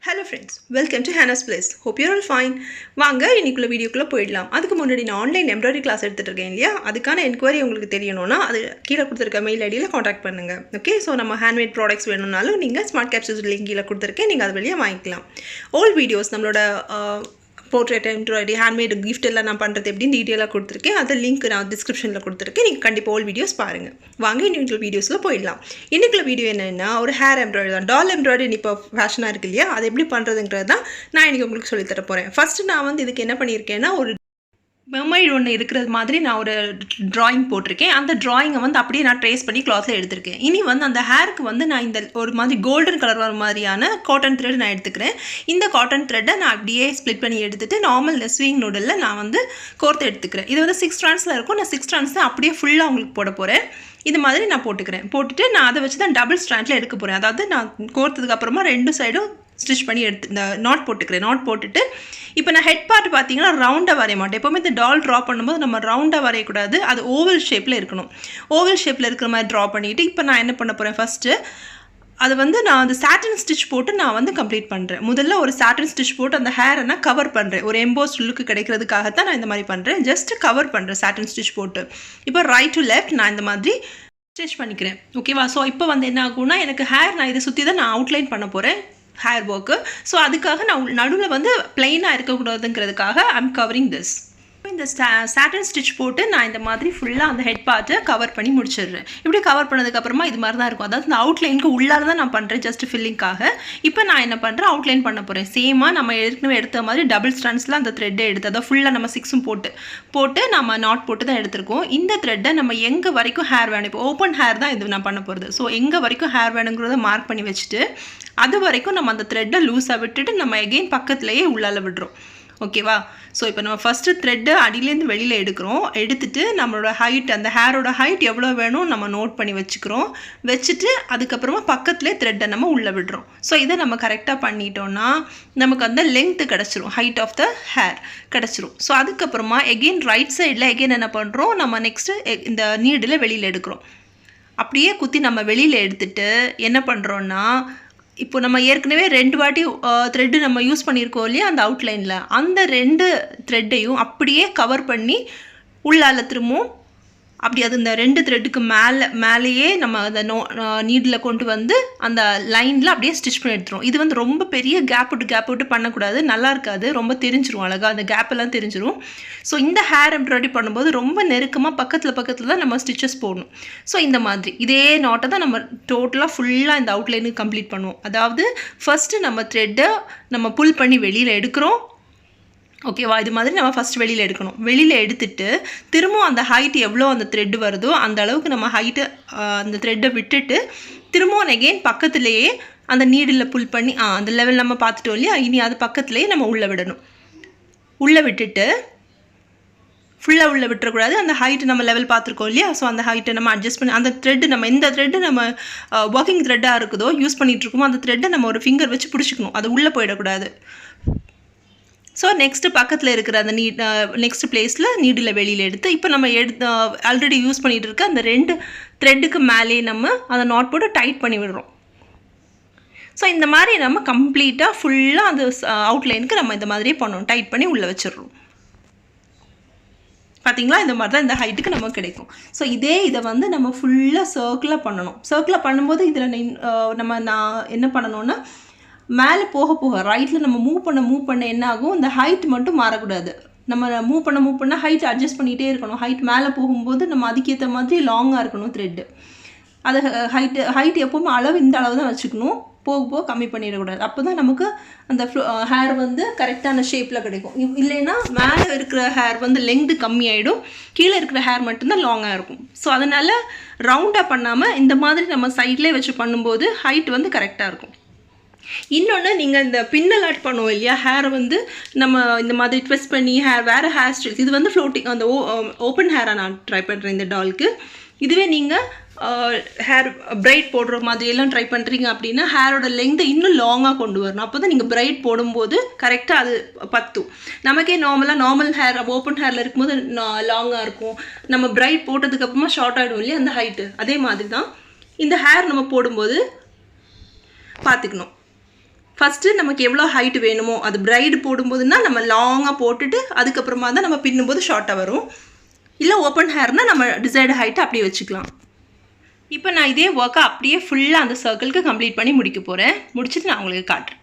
Hello friends, welcome to hannasbliss. Hope you're all fine. வாங்க இன்னைக்குள்ள வீடியோக்குள்ள போய்டலாம். அதுக்கு முன்னாடி நான் ஆன்லைன் எம்ப்ராய்டரி கிளாஸ் எடுத்துட்டு இருக்கேன் இல்லையா? அதுக்கான என்கொயரி உங்களுக்கு தெரியணும்னா அது கீழ கொடுத்திருக்க மெயில் ஐடியில கான்டாக்ட் பண்ணுங்க. ஓகே, சோ நம்ம ஹேண்ட்மேட் ப்ராடக்ட்ஸ் வேணும்னாலும் நீங்க ஸ்மார்ட் கேப்சூல்ஸ் லிங்க் கீழ கொடுத்திருக்கேன். நீங்க அது வழியா வாங்கிக்கலாம். ஆல் வீடியோஸ் நம்மளோட portrait embroidery handmade gift எல்லாம் நான் பண்றது எப்படி டீடைலா கொடுத்திருக்கேன். அத லிங்க் நான் டிஸ்கிரிப்ஷன்ல கொடுத்திருக்கேன். நீங்க கண்டிப்பா all வீடியோஸ் பாருங்க. வாங்க இன்னைக்கு வீடியோஸ்ல போய்டலாம். இன்னைக்குள்ள வீடியோ என்னன்னா ஒரு hair embroidery தான். doll embroidery இப்ப ஃபேஷனா இருக்கு இல்லையா? அது எப்படி பண்றதுங்கறத தான் நான் இன்னைக்கு உங்களுக்கு சொல்லி தர போறேன். ஃபர்ஸ்ட் நான் வந்து இதுக்கு என்ன பண்ணியிருக்கேன்னா ஒரு Mermaid ஒன்று இருக்கிறது மாதிரி நான் ஒரு ட்ராயிங் போட்டிருக்கேன். அந்த ட்ராயிங்கை வந்து அப்படியே நான் ட்ரேஸ் பண்ணி கிளாத்தில் எடுத்திருக்கேன். இனி வந்து அந்த ஹேருக்கு வந்து நான் இந்த ஒரு மாதிரி கோல்டன் கலர் வர மாதிரியான காட்டன் த்ரெட் நான் எடுத்துக்கிறேன். இந்த காட்டன் த்ரெட்டை நான் அப்படியே ஸ்ப்ளிட் பண்ணி எடுத்துட்டு நார்மல் ஸ்விங் நூடலில் நான் வந்து கோர்த்து எடுத்துக்கிறேன். இது வந்து 6 strandsல இருக்கும். நான் 6 strands தான் அப்படியே ஃபுல்லாக உங்களுக்கு போட போகிறேன். இது மாதிரி நான் போட்டுட்டு நான் அதை வச்சு தான் டபுள் ஸ்ட்ராண்டில் எடுக்க போகிறேன். அதாவது நான் கோர்த்ததுக்கு அப்புறமா 2 சைடும் ஸ்டிச் பண்ணி எடுத்து இந்த நாட் போட்டுக்கிறேன். நாட் போட்டுட்டு இப்போ நான் ஹெட் பார்ட் பார்த்தீங்கன்னா ரவுண்டாக வரைய மாட்டேன். எப்போவுமே இந்த டால் ட்ரா பண்ணும்போது நம்ம ரவுண்டாக வரையக்கூடாது, அது ஓவல் ஷேப்பில் இருக்கணும். ஓவல் ஷேப்பில் இருக்கிற மாதிரி ட்ரா பண்ணிவிட்டு இப்போ நான் என்ன பண்ண போகிறேன், ஃபஸ்ட்டு அது வந்து நான் அந்த சாட்டின் ஸ்டிச் போட்டு நான் வந்து கம்ப்ளீட் பண்ணுறேன். முதல்ல ஒரு சாட்டின் ஸ்டிச் போட்டு அந்த ஹேரை நான் கவர் பண்ணுறேன். ஒரு எம்போஸ் லுக்கு கிடைக்கிறதுக்காகத்தான் நான் இந்த மாதிரி பண்ணுறேன். ஜஸ்ட் கவர் பண்ணுறேன் சாட்டின் ஸ்டிச் போட்டு. இப்போ ரைட் டு லெஃப்ட் நான் இந்த மாதிரி ஸ்டிச் பண்ணிக்கிறேன். ஓகேவா? ஸோ இப்போ வந்து என்ன ஆகும்னா எனக்கு ஹேர் நான் இதை சுற்றி தான் நான் அவுட்லைன் பண்ண போகிறேன் ஹேர் ஒர்க்கு. ஸோ அதுக்காக நான் நடுவில் வந்து பிளெயினாக இருக்கக்கூடாதுங்கிறதுக்காக ஐம் கவரிங் திஸ். இந்த சாட்டன் ஸ்டிச் போட்டு நான் இந்த மாதிரி ஃபுல்லாக அந்த ஹெட் பார்ட்டை கவர் பண்ணி முடிச்சிடுறேன். இப்படி கவர் பண்ணதுக்கப்புறமா இது மாதிரி தான் இருக்கும். அதாவது இந்த அவுட்லைனுக்கு உள்ளார தான் நான் பண்ணுறேன், ஜஸ்ட் ஃபில்லிங்காக. இப்போ நான் என்ன பண்ணுறேன், அவுட்லைன் பண்ண போகிறேன். சேமாக நம்ம ஏற்கனவே எடுத்த மாதிரி டபுள் ஸ்டாண்ட்ஸில் அந்த த்ரெட்டை எடுத்து அதாவது ஃபுல்லாக நம்ம 6ம் போட்டு நம்ம நாட் போட்டு தான் எடுத்திருக்கோம். இந்த த்ரெட்டை நம்ம எங்கே வரைக்கும் ஹேர் வேணும், இப்போ ஓப்பன் ஹேர் தான் இது நான் பண்ண போகிறது. ஸோ எங்கே வரைக்கும் ஹேர் வேணுங்கிறத மார்க் பண்ணி வச்சுட்டு அது வரைக்கும் நம்ம அந்த த்ரெட்டை லூஸாக விட்டுட்டு நம்ம எகெயின் பக்கத்துலேயே உள்ளால விடுறோம். ஓகேவா? ஸோ இப்போ நம்ம ஃபஸ்ட்டு த்ரெட்டு அடியிலேருந்து வெளியில் எடுத்துட்டு நம்மளோட ஹைட், அந்த ஹேரோட ஹைட் எவ்வளோ வேணும் நம்ம நோட் பண்ணி வச்சுட்டு அதுக்கப்புறமா பக்கத்துலேயே த்ரெட்டை நம்ம உள்ளே விடுறோம். ஸோ இதை நம்ம கரெக்டாக பண்ணிட்டோம்னா நமக்கு அந்த லெங்க்த்து கிடச்சிரும், ஹைட் ஆஃப் த ஹேர் கிடச்சிரும். ஸோ அதுக்கப்புறமா எகெயின் ரைட் சைடில் எகெயின் என்ன பண்ணுறோம், நம்ம நெக்ஸ்ட்டு இந்த நீடில் வெளியில் எடுக்கிறோம். அப்படியே குத்தி நம்ம வெளியில் எடுத்துட்டு என்ன பண்ணுறோன்னா இப்போ நம்ம ஏற்கனவே 2 வாட்டி த்ரெட்டு நம்ம யூஸ் பண்ணியிருக்கோம் இல்லையா அந்த அவுட்லைனில், அந்த 2 த்ரெட்டையும் அப்படியே கவர் பண்ணி உள்ளால திரும்பவும் அப்படி அது இந்த 2 த்ரெட்டுக்கு மேலேயே நம்ம அந்த நீடில் கொண்டு வந்து அந்த லைனில் அப்படியே ஸ்டிச் பண்ணி எடுத்துரும். இது வந்து ரொம்ப பெரிய கேப் விட்டு பண்ணக்கூடாது, நல்லா இருக்காது, ரொம்ப தெரிஞ்சிரும், அழகாக அந்த கேப்பெல்லாம் தெரிஞ்சிரும். ஸோ இந்த ஹேர் எம்ப்ராய்டரி பண்ணும்போது ரொம்ப நெருக்கமாக பக்கத்தில் தான் நம்ம ஸ்டிச்சஸ் போடணும். ஸோ இந்த மாதிரி இதே நாட்டை தான் நம்ம டோட்டலாக ஃபுல்லாக இந்த அவுட்லைனுக்கு கம்ப்ளீட் பண்ணுவோம். அதாவது ஃபஸ்ட்டு நம்ம த்ரெட்டை நம்ம புல் பண்ணி வெளியில் எடுக்கிறோம். ஓகேவா? இது மாதிரி நம்ம ஃபஸ்ட் வெளியில் எடுக்கணும். வெளியில் எடுத்துட்டு திரும்பவும் அந்த ஹைட் எவ்வளோ அந்த த்ரெட்டு வருதோ அந்த அளவுக்கு நம்ம ஹைட்டு அந்த த்ரெட்டை விட்டுட்டு திரும்பவும் எகெயின் பக்கத்துலேயே அந்த நீடில் புல் பண்ணி அந்த லெவல் நம்ம பார்த்துட்டோம் இல்லையா, இனி அது பக்கத்துலேயே நம்ம உள்ளே விடணும். உள்ளே விட்டுட்டு ஃபுல்லாக உள்ளே விட்டுறக்கூடாது, அந்த ஹைட்டு நம்ம லெவல் பார்த்துருக்கோம் இல்லையா, ஸோ அந்த ஹைட்டை நம்ம அட்ஜஸ்ட் பண்ணி அந்த த்ரெட்டு நம்ம எந்த த்ரெட்டு நம்ம ஒர்க்கிங் த்ரெட்டாக இருக்குதோ யூஸ் பண்ணிகிட்ருக்கோமோ அந்த த்ரெட்டை நம்ம ஒரு ஃபிங்கர் வச்சு பிடிச்சிக்கணும், அது உள்ளே போயிடக்கூடாது. ஸோ நெக்ஸ்ட்டு பக்கத்தில் இருக்கிற அந்த நெக்ஸ்ட் பிளேஸில் நீடில் வெளியில் எடுத்து இப்போ நம்ம ஆல்ரெடி யூஸ் பண்ணிகிட்டு இருக்க அந்த 2 த்ரெட்டுக்கு மேலே நம்ம அதை நாட் போட்டு டைட் பண்ணி விடுறோம். ஸோ இந்த மாதிரி நம்ம கம்ப்ளீட்டாக ஃபுல்லாக அந்த அவுட்லைனுக்கு நம்ம இந்த மாதிரியே பண்ணணும், டைட் பண்ணி உள்ளே வச்சிடுறோம். பார்த்தீங்களா? இந்த மாதிரி தான் இந்த ஹைட்டுக்கு நமக்கு கிடைக்கும். ஸோ இதை வந்து நம்ம ஃபுல்லாக சர்க்கிளாக பண்ணணும். சர்க்கிளாக பண்ணும்போது இதில் நான் என்ன பண்ணணும்னா மேலே போக ரைட்டில் நம்ம மூவ் பண்ண என்ன ஆகும், இந்த ஹைட் மட்டும் மாறக்கூடாது. நம்ம மூவ் பண்ண ஹைட் அட்ஜஸ்ட் பண்ணிகிட்டே இருக்கணும். ஹைட் மேலே போகும்போது நம்ம அதுக்கேற்ற மாதிரி லாங்காக இருக்கணும் த்ரெட்டு. அது ஹைட் எப்போவுமே அளவு இந்த அளவு தான் வச்சுக்கணும், போக கம்மி பண்ணிடக்கூடாது. அப்போ தான் நமக்கு அந்த ஹேர் வந்து கரெக்டான ஷேப்பில் கிடைக்கும். இல்லைன்னா மேலே இருக்கிற ஹேர் வந்து லெங்க்து கம்மியாயிடும், கீழே இருக்கிற ஹேர் மட்டும்தான் லாங்காக இருக்கும். ஸோ அதனால் ரவுண்டாக பண்ணாமல் இந்த மாதிரி நம்ம சைட்லேயே வச்சு பண்ணும்போது ஹைட் வந்து கரெக்டாக இருக்கும். இன்னொன்று, நீங்கள் இந்த பின்னல் ஆட் பண்ணுவோம் இல்லையா, ஹேரை வந்து நம்ம இந்த மாதிரி ட்விஸ்ட் பண்ணி வேறு ஹேர் ஸ்டைல்ஸ், இது வந்து ஃப்ளோட்டிங் அந்த ஓப்பன் ஹேராக நான் ட்ரை பண்ணுறேன் இந்த டாலுக்கு. இதுவே நீங்கள் ஹேர் பிரைட் போடுற மாதிரியெல்லாம் ட்ரை பண்ணுறீங்க அப்படின்னா ஹேரோட லெங்த்தை இன்னும் லாங்காக கொண்டு வரணும். அப்போ தான் நீங்கள் பிரைட் போடும்போது கரெக்டாக அது பத்தும். நமக்கே நார்மல் ஹேர் ஓப்பன் ஹேரில் இருக்கும்போது லாங்காக இருக்கும், நம்ம பிரைட் போட்டதுக்கப்புறமா ஷார்ட் ஆகிடும் இல்லையா அந்த ஹைட்டு. அதே மாதிரி தான் இந்த ஹேர் நம்ம போடும்போது பார்த்துக்கணும். ஃபஸ்ட்டு நமக்கு எவ்வளோ ஹைட் வேணுமோ அது பிரைடு போடும்போதுன்னா நம்ம லாங்காக போட்டுட்டு அதுக்கப்புறமா தான் நம்ம பின்னும்போது ஷார்ட்டாக வரும். இல்லை ஓப்பன் ஹேர்னால் நம்ம டிசைர்டு ஹைட்டை அப்படியே வச்சுக்கலாம். இப்போ நான் இதே ஒர்க்கை அப்படியே ஃபுல்லாக அந்த சர்க்கிளுக்கு கம்ப்ளீட் பண்ணி முடிக்க போகிறேன். முடிச்சுட்டு நான் உங்களுக்கு காட்டுறேன்.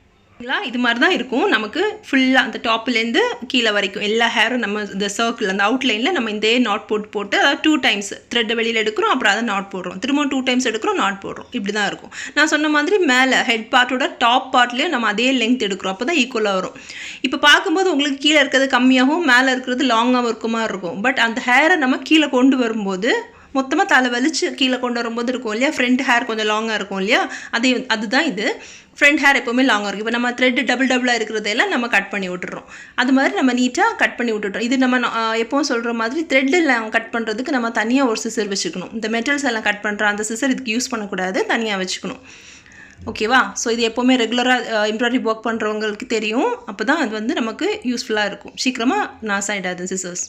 இது மாதிரி தான் இருக்கும். நமக்கு ஃபுல்லாக அந்த டாப்லேருந்து கீழே வரைக்கும் எல்லா ஹேரும் நம்ம இந்த சர்க்கிள் அந்த அவுட்லைனில் நம்ம இதே நாட் போட்டு அதாவது 2 டைம்ஸ் த்ரெட்டை வெளியில் எடுக்கிறோம், அப்புறம் அதை நாட் போடுறோம், திரும்ப 2 டைம்ஸ் எடுக்கிறோம், நாட் போடுறோம். இப்படி தான் இருக்கும். நான் சொன்ன மாதிரி மேலே ஹெட் பார்ட்டோட டாப் பார்ட்லேயும் நம்ம அதே லெங்த் எடுக்கிறோம். அப்போ தான் ஈக்குவலாக வரும். இப்போ பார்க்கும்போது உங்களுக்கு கீழே இருக்கிறது கம்மியாகவும் மேலே இருக்கிறது லாங்காகவும் இருக்க மாதிரி இருக்கும். பட் அந்த ஹேரை நம்ம கீழே கொண்டு வரும்போது மொத்தமாக தலை வலிச்சு கீழே கொண்டு வரும்போது இருக்கும் இல்லையா, ஃப்ரண்ட் ஹேர் கொஞ்சம் லாங்காக இருக்கும் இல்லையா, அதுதான் இது. ஃப்ரண்ட் ஹேர் எப்போவுமே லாங்காக இருக்கும். இப்போ நம்ம த்ரெட்டு டபுளாக இருக்கிறதெல்லாம் நம்ம கட் பண்ணி விட்டுறோம். அது மாதிரி நம்ம நீட்டாக கட் பண்ணி விட்டுட்டோம். இது நம்ம எப்போவும் சொல்கிற மாதிரி த்ரெட்டில் கட் பண்ணுறதுக்கு நம்ம தனியாக ஒரு சிசர் வச்சுக்கணும். இந்த மெட்டல்ஸ் எல்லாம் கட் பண்ணுற அந்த சிசர் இதுக்கு யூஸ் பண்ணக்கூடாது, தனியாக வச்சுக்கணும். ஓகேவா? ஸோ இது எப்போவுமே ரெகுலராக எம்ப்ராய்டரி ஒர்க் பண்ணுறவங்களுக்கு தெரியும். அப்போ தான் அது வந்து நமக்கு யூஸ்ஃபுல்லாக இருக்கும். சீக்கிரமாக நாஸ் ஆகிடாது சிசர்ஸ்.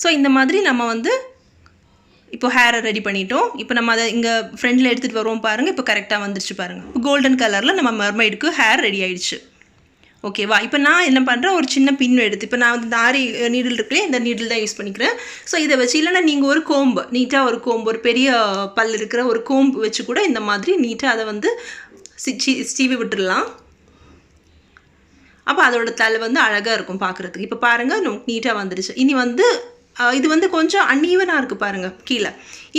ஸோ இந்த மாதிரி நம்ம இப்போ ஹேரை ரெடி பண்ணிட்டோம். இப்போ நம்ம அதை இங்கே ஃப்ரெண்டில் எடுத்துகிட்டு வருவோம் பாருங்கள். இப்போ கரெக்டாக வந்துருச்சு பாருங்கள். இப்போ கோல்டன் கலரில் நம்ம மெர்மைடுக்கு ஹேர் ரெடி ஆகிடுச்சு. ஓகேவா? இப்போ நான் என்ன பண்ணுறேன், ஒரு சின்ன பின் எடுத்து இப்போ நான் வந்து ஆரி நீடில் இருக்குல்லையே, இந்த நீடில் தான் யூஸ் பண்ணிக்கிறேன். ஸோ இதை வச்சு இல்லைன்னா நீங்கள் ஒரு கோம்பு நீட்டாக ஒரு பெரிய பல் இருக்கிற ஒரு கோம்பு வச்சு கூட இந்த மாதிரி நீட்டாக அதை வந்து சீவி விட்டுடலாம். அப்போ அதோட தலை வந்து அழகாக இருக்கும் பார்க்குறதுக்கு. இப்போ பாருங்கள் நமக்கு நீட்டாக வந்துடுச்சு. இனி இது வந்து கொஞ்சம் அன்ஈவனாக இருக்குது பாருங்கள் கீழே.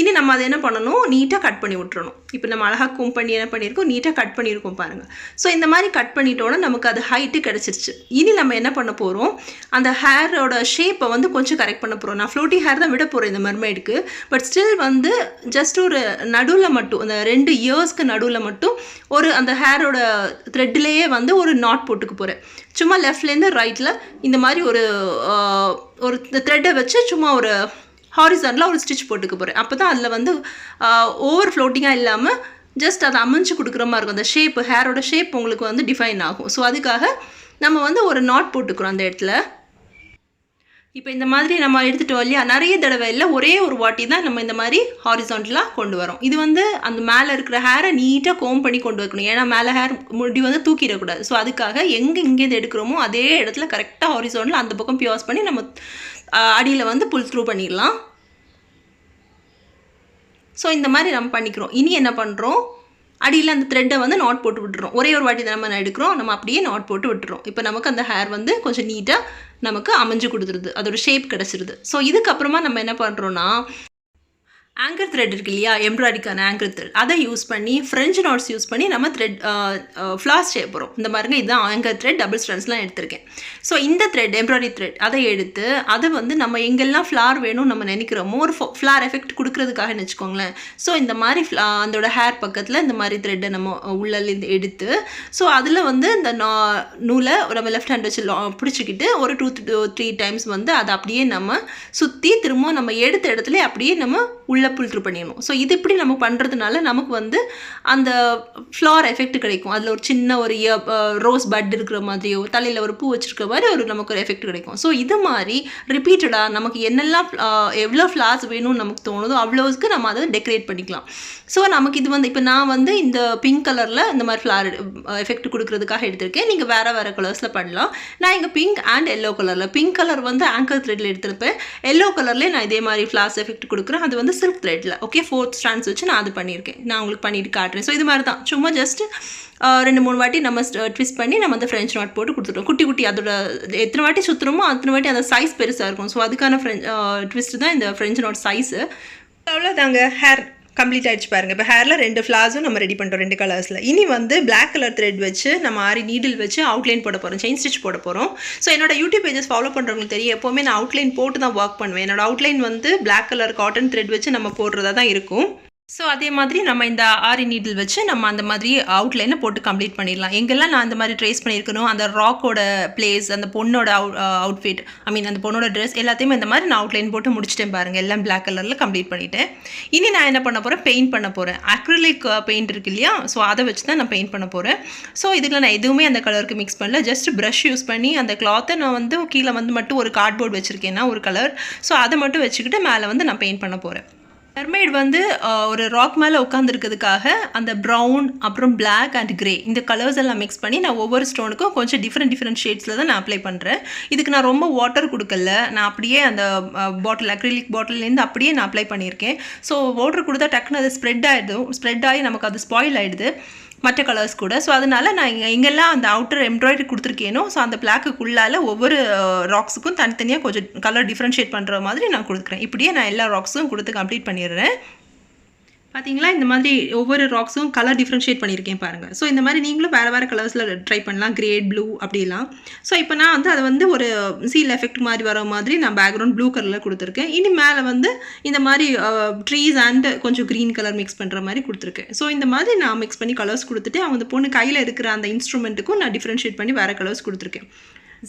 இனி நம்ம அதை என்ன பண்ணணும், நீட்டாக கட் பண்ணி விட்டுறணும். இப்போ நம்ம அழகாக கோம் பண்ணி என்ன பண்ணியிருக்கோம், நீட்டாக கட் பண்ணியிருக்கோம் பாருங்கள். ஸோ இந்த மாதிரி கட் பண்ணிட்டோன்னா நமக்கு அது ஹைட்டு கிடச்சிருச்சு. இனி நம்ம என்ன பண்ண போகிறோம், அந்த ஹேரோட ஷேப்பை வந்து கொஞ்சம் கரெக்ட் பண்ண போகிறோம். நான் ஃப்ளோட்டி ஹேர் தான் விட போகிறேன் இந்த மெர்மைடுக்கு. பட் ஸ்டில் வந்து ஜஸ்ட் ஒரு நடுவில் மட்டும் அந்த 2 இயர்ஸ்க்கு நடுவில் மட்டும் அந்த ஹேரோட த்ரெட்லேயே வந்து ஒரு நாட் போட்டுக்க போகிறேன். சும்மா லெஃப்ட்லேருந்து ரைட்டில் இந்த மாதிரி ஒரு த்ரெட்டை வச்சு சும்மா ஒரு ஹாரிசான்டில் ஒரு ஸ்டிச் போட்டுக்க போகிறேன். அப்போ தான் அதில் வந்து ஓவர் ஃப்ளோட்டிங்காக இல்லாமல் ஜஸ்ட் அதை அமைஞ்சு கொடுக்குற மாதிரி இருக்கும். அந்த ஷேப்பு ஹேரோட ஷேப் உங்களுக்கு வந்து டிஃபைன் ஆகும். ஸோ அதுக்காக நம்ம வந்து ஒரு நாட் போட்டுக்கிறோம் அந்த இடத்துல. இப்போ இந்த மாதிரி நம்ம எடுத்துகிட்டோம் இல்லையா, நிறைய தடவை இல்லை, ஒரே ஒரு வாட்டி தான் நம்ம இந்த மாதிரி ஹாரிசான்டலாக கொண்டு வரோம். இது வந்து அந்த மேலே இருக்கிற ஹேரை நீட்டாக கோம் பண்ணி கொண்டு வைக்கணும். ஏன்னா மேலே ஹேர் முடி வந்து தூக்கிடக்கூடாது. ஸோ அதுக்காக இங்கேருந்து எடுக்கிறோமோ அதே இடத்துல கரெக்டாக ஹாரிசான்டல் அந்த பக்கம் பியாஸ் பண்ணி நம்ம அடியில் வந்து புல் த்ரூ பண்ணிடலாம். ஸோ இந்த மாதிரி நம்ம பண்ணிக்கிறோம். இனி என்ன பண்ணுறோம், அடியில் அந்த த்ரெட்டை வந்து நாட் போட்டு விட்டுறோம். ஒரே ஒரு வாட்டி தான் நம்ம எடுக்கிறோம், நம்ம அப்படியே நாட் போட்டு விட்டுறோம். இப்போ நமக்கு அந்த ஹேர் வந்து கொஞ்சம் நீட்டாக நமக்கு அமைஞ்சு கொடுத்துருது, அதோட ஷேப் கிடச்சிருது. ஸோ இதுக்கப்புறமா நம்ம என்ன பண்ணுறோன்னா, ஆங்கர் த்ரெட் இருக்கு இல்லையா, எம்ப்ராய்டரிக்கான ஆங்கர் த்ரெட், அதை யூஸ் பண்ணி ஃப்ரெஞ்ச் நாட்ஸ் யூஸ் பண்ணி நம்ம த்ரெட் ஃப்ளார்ஸ் செய்ய போகிறோம். இந்த மாதிரிங்க இதுதான் ஆங்கர் த்ரெட், டபுள் ஸ்ட்ராண்ட்ஸ்லாம் எடுத்திருக்கேன். ஸோ இந்த த்ரெட் எம்ப்ராய்டரி த்ரெட் அதை எடுத்து அதை வந்து நம்ம எங்கெல்லாம் ஃப்ளார் வேணும்னு நம்ம நினைக்கிறோமோ ஒரு ஃப்ளார் எஃபெக்ட் கொடுக்கறதுக்காக வச்சுக்கோங்களேன். ஸோ இந்த மாதிரி அதோட ஹேர் பக்கத்தில் இந்த மாதிரி த்ரெட்டை நம்ம உள்ளேருந்து எடுத்து ஸோ அதில் வந்து இந்த நூலை நம்ம லெஃப்ட் ஹேண்ட் வச்சு பிடிச்சிக்கிட்டு ஒரு 2 to 3 டைம்ஸ் வந்து அதை அப்படியே நம்ம சுற்றி திரும்ப நம்ம எடுத்த இடத்துல அப்படியே நம்ம உள்ளே புல் த்ரூ பண்ணிடணும். ஸோ இது இப்படி நம்ம பண்ணுறதுனால நமக்கு வந்து அந்த ஃப்ளார் எஃபெக்ட் கிடைக்கும். அதில் ஒரு சின்ன ஒரு ரோஸ் பட் இருக்கிற மாதிரியோ தலையில் ஒரு பூ வச்சுருக்க மாதிரி நமக்கு ஒரு எஃபெக்ட் கிடைக்கும். ஸோ இது மாதிரி ரிப்பீட்டடாக நமக்கு என்னெல்லாம் எவ்வளோ ஃப்ளார்ஸ் வேணும்னு நமக்கு தோணுதோ அவ்வளோவுக்கு நம்ம அதை டெக்கரேட் பண்ணிக்கலாம். ஸோ நமக்கு இது வந்து இப்போ நான் வந்து இந்த பிங்க் கலரில் இந்த மாதிரி ஃப்ளார் எஃபெக்ட் கொடுக்குறதுக்காக எடுத்திருக்கேன். நீங்கள் வேறு கலர்ஸில் பண்ணலாம். நான் இங்கே பிங்க் அண்ட் எல்லோ கலரில், பிங்க் கலர் வந்து ஆங்கர் த்ரெட்டில் எடுத்திருப்பேன், எல்லோ கலர்லேயே நான் இதே மாதிரி ஃப்ளார்ஸ் எஃபெக்ட் கொடுக்குறேன். அது வந்து சில்க் த்ரெட்டில். ஓகே, 4 ஸ்ட்ராண்ட்ஸ் வச்சு நான் அது பண்ணியிருக்கேன். நான் உங்களுக்கு பண்ணிட்டு காட்டுறேன். ஸோ இது மாதிரி தான் சும்மா ஜஸ்ட் 2-3 வாட்டி நம்ம ட்விஸ்ட் பண்ணி நம்ம அந்த ஃப்ரெஞ்ச் நாட் போட்டு கொடுத்துட்டோம். குட்டி குட்டி அதோட எத்தனை வாட்டி சுற்றுறோமோ அத்தனை வாட்டி அந்த சைஸ் பெருசாக இருக்கும். ஸோ அதுக்கான ட்விஸ்ட் தான் இந்த ஃப்ரெஞ்ச் நாட் சைஸு. அவ்வளோதாங்க, ஹேர் கம்ப்ளீட் ஆகிடுச்சு பாருங்கள். இப்போ ஹேரில் 2 ஃப்ளார்ஸும் நம்ம ரெடி பண்ணுறோம் 2 கலர்ஸில். இனி வந்து பிளாக் கலர் த்ரெட் வச்சு நம்ம ஆரி நீடில் வச்சு அவுட்லைன் போட போகிறோம், செயின் ஸ்டிச் போட போகிறோம். ஸோ என்னோட யூடியூப் பேஜஸ் ஃபாலோ பண்ணுறவங்களுக்கு தெரியும், எப்போவுமே நான் அவுட்லைன் போட்டு தான் ஒர்க் பண்ணுவேன். என்னோட அவுட்லைன் வந்து பிளாக் கலர் காட்டன் த்ரெட் வச்சு நம்ம போடுறதா தான் இருக்கும். ஸோ அதே மாதிரி நம்ம இந்த ஆரி நீடில் வச்சு நம்ம அந்த மாதிரி அவுட்லைனை போட்டு கம்ப்ளீட் பண்ணிடலாம். எங்கெல்லாம் நான் அந்த மாதிரி ட்ரேஸ் பண்ணியிருக்கணும், அந்த ராக்கோட பிளேஸ், அந்த பொண்ணோட அவுட்ஃபிட், அந்த பொண்ணோட ட்ரெஸ் எல்லாத்தையுமே இந்த மாதிரி நான் அவுட்லைன் போட்டு முடிச்சிட்டேன் பாருங்கள். எல்லாம் பிளாக் கலரில் கம்ப்ளீட் பண்ணிவிட்டேன். இனி நான் என்ன பண்ண போகிறேன், பெயிண்ட் பண்ண போகிறேன். அக்ரிலிக் பெயிண்ட் இருக்கு இல்லையா, ஸோ அதை வச்சு தான் நான் பெயிண்ட் பண்ண போகிறேன். ஸோ இதில் நான் எதுவுமே அந்த கலருக்கு மிக்ஸ் பண்ணல, ஜஸ்ட் ப்ரஷ் யூஸ் பண்ணி அந்த கிளாத்தை நான் வந்து கீழே வந்து மட்டும் ஒரு கார்ட்போர்ட் வச்சுருக்கேன்னா ஒரு கலர், ஸோ அதை மட்டும் வச்சுக்கிட்டு மேலே வந்து நான் பெயிண்ட் பண்ண போகிறேன். மெர்மெய்ட் வந்து ஒரு ராக் மேலே உட்காந்துருக்கிறதுக்காக அந்த ப்ரௌன் அப்புறம் பிளாக் அண்ட் கிரே இந்த கலர்ஸ் எல்லாம் மிக்ஸ் பண்ணி நான் ஒவ்வொரு ஸ்டோனுக்கும் கொஞ்சம் டிஃப்ரெண்ட் ஷேட்ஸில் தான் நான் அப்ளை பண்ணுறேன். இதுக்கு நான் ரொம்ப வாட்டர் கொடுக்கல, நான் அப்படியே அந்த பாட்டில் அக்ரிலிக் பாட்டிலேருந்து அப்படியே நான் அப்ளை பண்ணியிருக்கேன். ஸோ வாட்டர் கொடுத்தா டக்குன்னு அது ஸ்ப்ரெட் ஆகி நமக்கு அது ஸ்பாயில் ஆகிடுது மற்ற கலர்ஸ் கூட. ஸோ அதனால் நான் எங்கெல்லாம் அந்த அவுட்டர் எம்ப்ராய்டரி கொடுத்துருக்கேனோ ஸோ அந்த பிளாக்குக்குள்ளால் ஒவ்வொரு ராக்ஸுக்கும் தனித்தனியாக கொஞ்சம் கலர் டிஃப்ரென்ஷியேட் பண்ணுற மாதிரி நான் கொடுக்குறேன். இப்படியே நான் எல்லா ராக்ஸும் கொடுத்து கம்ப்ளீட் பண்ணிடுறேன். பார்த்தீங்களா, இந்த மாதிரி ஒவ்வொரு ராக்ஸும் கலர் டிஃப்ரென்ஷியேட் பண்ணியிருக்கேன் பாருங்கள். ஸோ இந்த மாதிரி நீங்களும் வேறு கலர்ஸில் ட்ரை பண்ணலாம், கிரேட் ப்ளூ அப்படிலாம். ஸோ இப்போ நான் வந்து அதை வந்து ஒரு சீல் எஃபெக்ட் மாதிரி வர மாதிரி நான் பேக்ரவுண்ட் ப்ளூ கலரில் கொடுத்துருக்கேன். இனி மேலே வந்து இந்த மாதிரி ட்ரீஸ் அண்ட் கொஞ்சம் க்ரீன் கலர் மிக்ஸ் பண்ணுற மாதிரி கொடுத்துருக்கேன். ஸோ இந்த மாதிரி நான் மிக்ஸ் பண்ணி கலர்ஸ் கொடுத்துட்டு அந்த பொண்ணு கையில் இருக்கிற அந்த இன்ஸ்ட்ருமெண்ட்டுக்கும் நான் டிஃப்ரென்ஷியேட் பண்ணி வேறு கலர்ஸ் கொடுத்துருக்கேன்.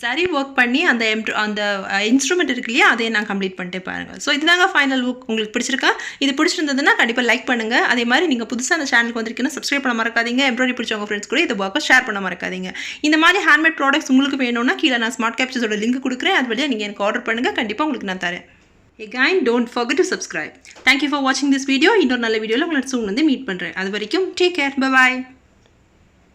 சரி ஒர்க் பண்ணி அந்த இன்ஸ்ட்ருமெண்ட் இருக்கு இல்லையா, அதை நான் கம்ப்ளீட் பண்ணிட்டே பாருங்கள். ஸோ இதுதாங்க ஃபைனல் லுக். உங்களுக்கு பிடிச்சிருக்கா? இது பிடிச்சிருந்ததுன்னா கண்டிப்பாக லைக் பண்ணுங்கள். அதே மாதிரி நீங்கள் புதுசாக அந்த சேனலுக்கு வந்திருக்கீங்கன்னா சப்ஸ்கிரைப் பண்ண மறக்காதீங்க. எம்ப்ராய்டரி பிடிச்சவங்க ஃப்ரெண்ட்ஸ் கூட இந்த ஒர்க்கை ஷேர் பண்ண மறக்காதீங்க. இந்த மாதிரி ஹேண்ட்மேட் ப்ராடக்ட்ஸ் உங்களுக்கு வேணும்னா கீழே நான் ஸ்மார்ட் கேப்சர்ஸோட லிங்க் கொடுக்குறேன். அது வழியாக நீங்கள் எனக்கு ஆர்டர் பண்ணுங்கள், கண்டிப்பாக உங்களுக்கு நான் தரேன். Again, don't forget to subscribe. Thank you for watching this video. இன்னொரு நல்ல வீடியோவில் உங்களை soon வந்து மீட் பண்ணுறேன். அது வரைக்கும் டேக் கேர், பை பாய்.